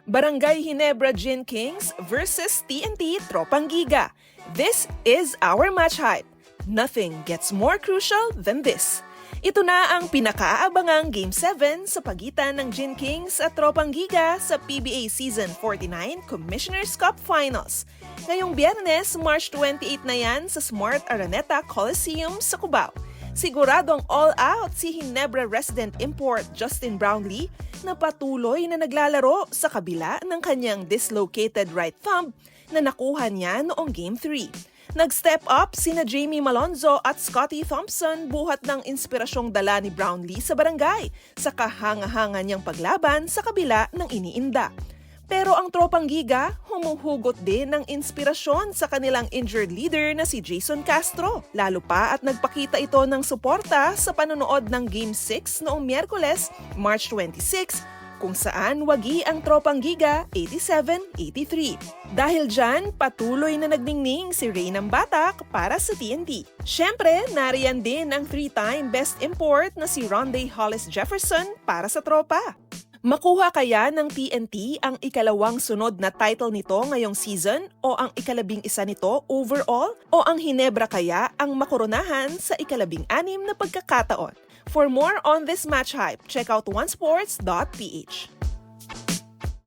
Barangay Ginebra Gin Kings versus TNT Tropang Giga. This is our match hype. Nothing gets more crucial than this. Ito na ang pinakaabangang Game 7 sa pagitan ng Gin Kings at Tropang Giga sa PBA Season 49 Commissioner's Cup Finals. Ngayong Biyernes, March 28 na yan sa Smart Araneta Coliseum sa Cubao. Siguradong all-out si Ginebra resident import Justin Brownlee na patuloy na naglalaro sa kabila ng kanyang dislocated right thumb na nakuha niya noong Game 3. Nag-step up sina Jamie Malonzo at Scotty Thompson buhat ng inspirasyong dala ni Brownlee sa barangay sa kahanga-hanga niyang paglaban sa kabila ng iniinda. Pero ang Tropang Giga, humuhugot din ng inspirasyon sa kanilang injured leader na si Jason Castro. Lalo pa at nagpakita ito ng suporta sa panonood ng Game 6 noong Miyerkules, March 26, kung saan wagi ang Tropang Giga 87-83. Dahil dyan, patuloy na nagningning si Reynam Batak para sa TNT. Siyempre, nariyan din ang 3-time best import na si Ronday Hollis Jefferson para sa tropa. Makuha kaya ng TNT ang ikalawang sunod na title nito ngayong season o ang ikalabing-isa nito overall o ang Ginebra kaya ang makoronahan sa ikalabing-anim na pagkakataon? For more on this match hype, check out onesports.ph.